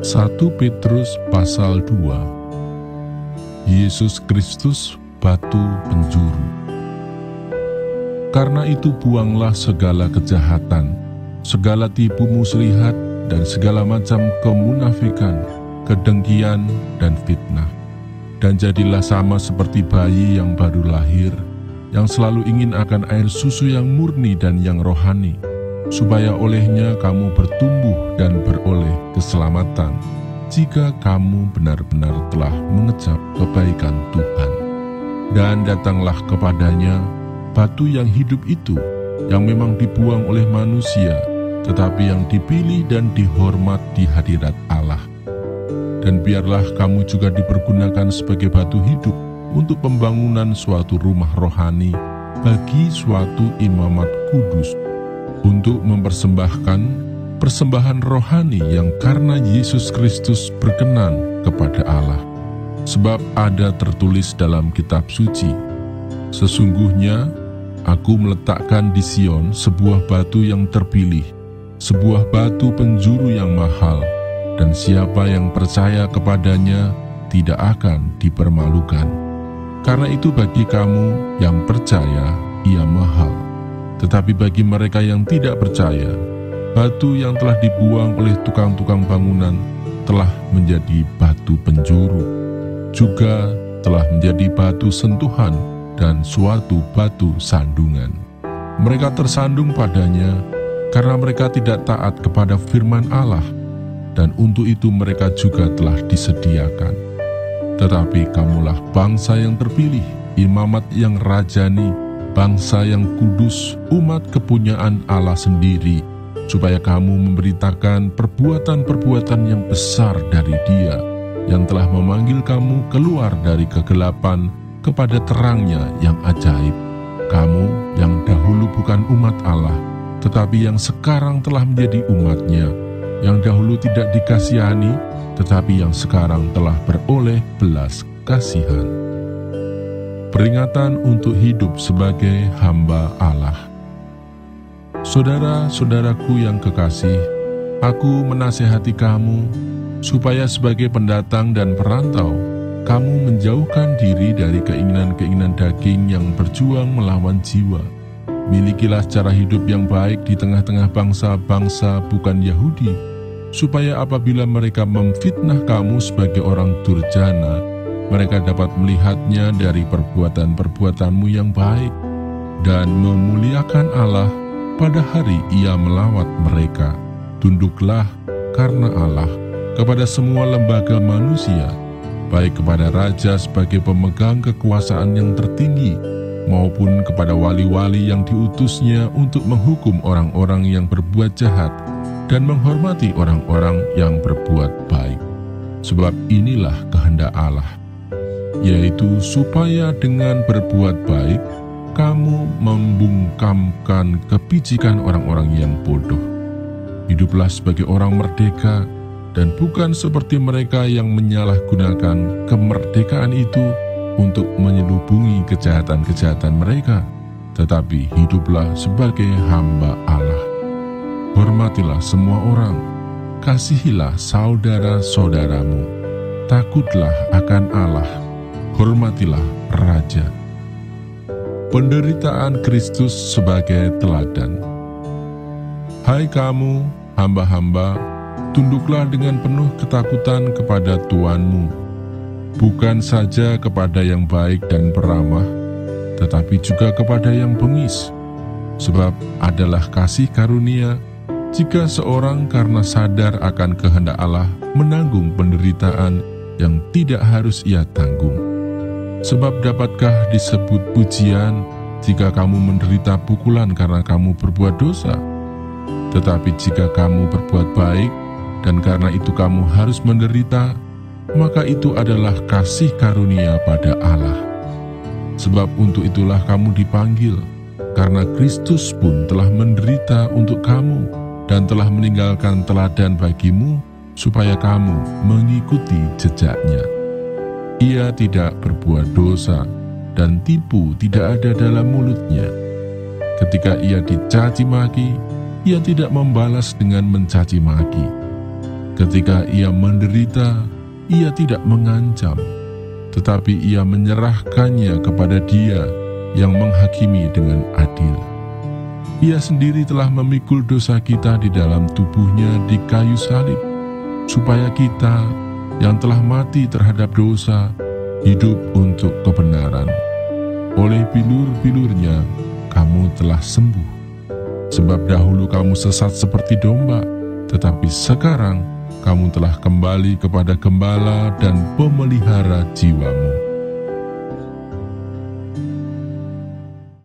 1 Petrus pasal 2. Yesus Kristus batu penjuru. Karena itu buanglah segala kejahatan, segala tipu muslihat, dan segala macam kemunafikan, kedengkian, dan fitnah. Dan jadilah sama seperti bayi yang baru lahir, yang selalu ingin akan air susu yang murni dan yang rohani, supaya olehnya kamu bertumbuh dan beroleh keselamatan, jika kamu benar-benar telah mengecap kebaikan Tuhan. Dan datanglah kepadanya batu yang hidup itu, yang memang dibuang oleh manusia, tetapi yang dipilih dan dihormat di hadirat Allah. Dan biarlah kamu juga dipergunakan sebagai batu hidup untuk pembangunan suatu rumah rohani bagi suatu imamat kudus, untuk mempersembahkan persembahan rohani yang karena Yesus Kristus berkenan kepada Allah. Sebab ada tertulis dalam kitab suci, "Sesungguhnya aku meletakkan di Sion sebuah batu yang terpilih, sebuah batu penjuru yang mahal, dan siapa yang percaya kepadanya tidak akan dipermalukan. Karena itu bagi kamu yang percaya, ia mahal. Tetapi bagi mereka yang tidak percaya, batu yang telah dibuang oleh tukang-tukang bangunan telah menjadi batu penjuru, juga telah menjadi batu sentuhan dan suatu batu sandungan. Mereka tersandung padanya karena mereka tidak taat kepada firman Allah, dan untuk itu mereka juga telah disediakan. Tetapi kamulah bangsa yang terpilih, imamat yang rajani, bangsa yang kudus, umat kepunyaan Allah sendiri, supaya kamu memberitakan perbuatan-perbuatan yang besar dari Dia, yang telah memanggil kamu keluar dari kegelapan kepada terangnya yang ajaib. Kamu yang dahulu bukan umat Allah, tetapi yang sekarang telah menjadi umat-Nya, yang dahulu tidak dikasihani, tetapi yang sekarang telah beroleh belas kasihan." Peringatan untuk hidup sebagai hamba Allah. Saudara-saudaraku yang kekasih, aku menasihati kamu, supaya sebagai pendatang dan perantau, kamu menjauhkan diri dari keinginan-keinginan daging yang berjuang melawan jiwa. Milikilah cara hidup yang baik di tengah-tengah bangsa-bangsa bukan Yahudi, supaya apabila mereka memfitnah kamu sebagai orang durjana, mereka dapat melihatnya dari perbuatan-perbuatanmu yang baik, dan memuliakan Allah pada hari Ia melawat mereka. Tunduklah karena Allah kepada semua lembaga manusia, baik kepada raja sebagai pemegang kekuasaan yang tertinggi, maupun kepada wali-wali yang diutusnya untuk menghukum orang-orang yang berbuat jahat, dan menghormati orang-orang yang berbuat baik. Sebab inilah kehendak Allah, yaitu supaya dengan berbuat baik, kamu membungkamkan kepicikan orang-orang yang bodoh. Hiduplah sebagai orang merdeka, dan bukan seperti mereka yang menyalahgunakan kemerdekaan itu untuk menyelubungi kejahatan-kejahatan mereka, tetapi hiduplah sebagai hamba Allah. Hormatilah semua orang, kasihilah saudara-saudaramu, takutlah akan Allah, hormatilah raja. Penderitaan Kristus sebagai teladan. Hai kamu, hamba-hamba, tunduklah dengan penuh ketakutan kepada Tuanmu, bukan saja kepada yang baik dan peramah, tetapi juga kepada yang bengis. Sebab adalah kasih karunia jika seorang karena sadar akan kehendak Allah menanggung penderitaan yang tidak harus ia tanggung. Sebab dapatkah disebut pujian jika kamu menderita pukulan karena kamu berbuat dosa? Tetapi jika kamu berbuat baik, dan karena itu kamu harus menderita, maka itu adalah kasih karunia pada Allah. Sebab untuk itulah kamu dipanggil, karena Kristus pun telah menderita untuk kamu, dan telah meninggalkan teladan bagimu, supaya kamu mengikuti jejaknya. Ia tidak berbuat dosa, dan tipu tidak ada dalam mulutnya. Ketika ia dicaci maki, ia tidak membalas dengan mencaci maki. Ketika ia menderita, ia tidak mengancam, tetapi ia menyerahkannya kepada Dia yang menghakimi dengan adil. Ia sendiri telah memikul dosa kita di dalam tubuhnya di kayu salib, supaya kita yang telah mati terhadap dosa hidup untuk kebenaran. Oleh bilur-bilurnya kamu telah sembuh. Sebab dahulu kamu sesat seperti domba, tetapi sekarang kamu telah kembali kepada Gembala dan Pemelihara jiwamu.